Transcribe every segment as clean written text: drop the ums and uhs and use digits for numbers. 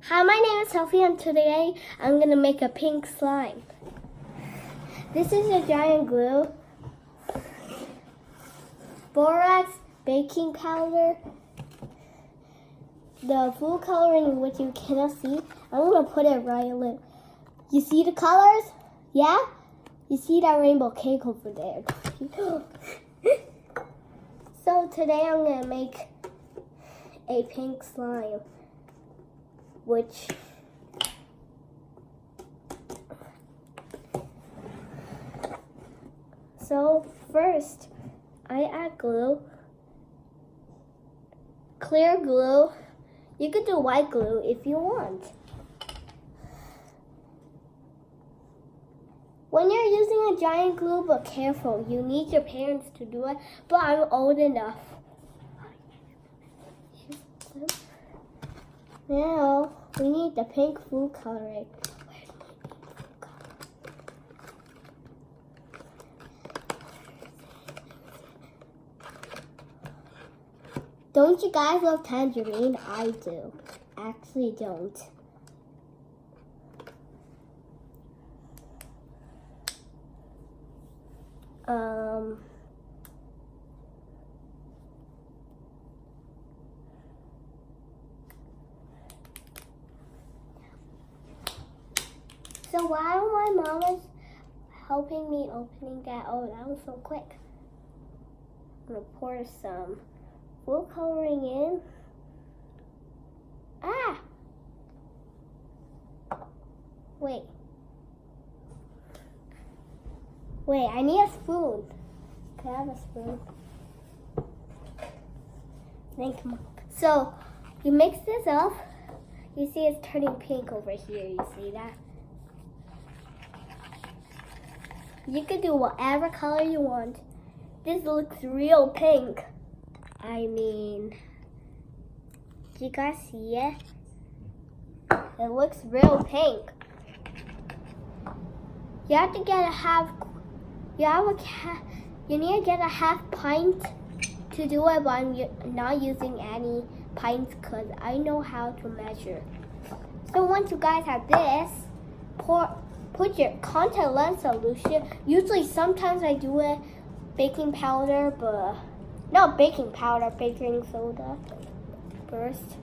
Hi, my name is Sophie, and today I'm going to make a pink slime. This is a giant glue, borax, baking powder, the food coloring which you cannot see. I'm going to put it right in. You see the colors? Yeah? You see that rainbow cake over there. So today I'm going to make a pink slime, which so first I add glue, clear glue. You could do white glue if you want. When you're using a giant glue, but careful, you need your parents to do it, but I'm old enough. Now we need the pink food coloring. Don't you guys love tangerine? I do. Actually don't. So while my mom is helping me opening that, oh, that was so quick. I'm gonna pour some food coloring in. Ah! Wait, I need a spoon. Can I have a spoon? Thank you. So you mix this up. You see it's turning pink over here. You see that? You can do whatever color you want. This looks real pink. I mean, you guys see it? It looks real pink. You have to get a half. You need to get a half pint to do it, but I'm not using any pints because I know how to measure. So once you guys have this, put your contact lens solution. Usually, sometimes I do it baking powder, but not baking powder, baking soda first,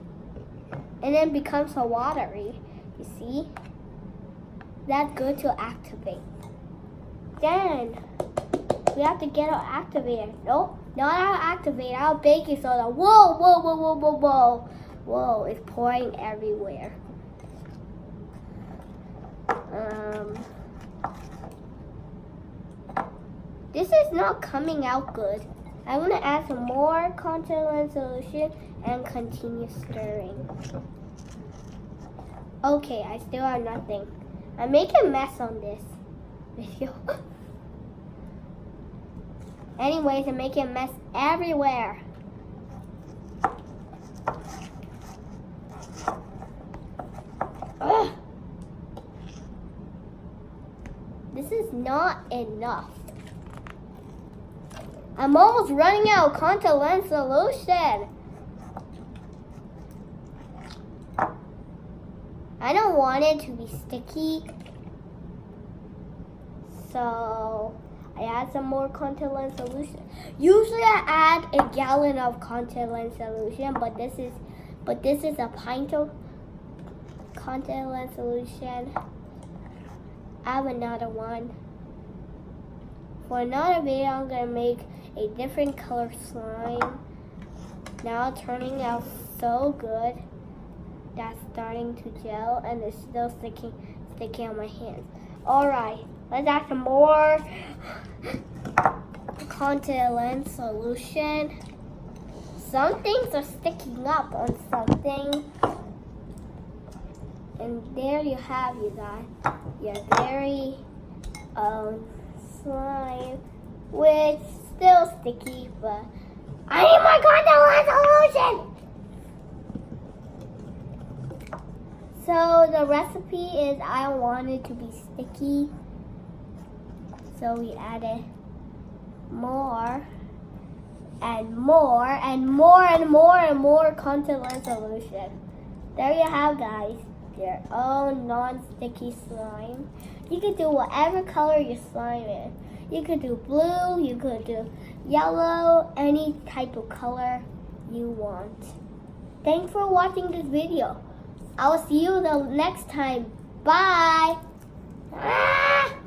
and then becomes so watery. You see? That's good to activate. Then we have to get it activated. Nope, not our activator, our baking soda. Whoa, whoa, whoa, whoa, whoa, whoa. Whoa, it's pouring everywhere. This is not coming out good. I'm going to add some more contact lens solution and continue stirring. Okay, I still have nothing. I'm making a mess on this video. Anyways, I'm making a mess everywhere. Ugh. This is not enough. I'm almost running out of contact lens solution. I don't want it to be sticky. So I add some more contact lens solution. Usually I add a gallon of contact lens solution, but this is a pint of contact lens solution. I have another one. For another video, I'm gonna make a different color slime. Now it's turning out so good. That's starting to gel and it's still sticking on my hands. Alright, let's add some more contact lens solution. Some things are sticking up on something. And there you have, you guys, your very own slime, which is still sticky, but I need my contact lens solution! So the recipe is I don't want it to be sticky, so we added more and more and more and more and more contact lens solution. There you have, guys. their own non-sticky slime. You can do whatever color your slime is. You could do blue, you could do yellow, any type of color you want. Thanks for watching this video. I will see you the next time. Bye! Ah!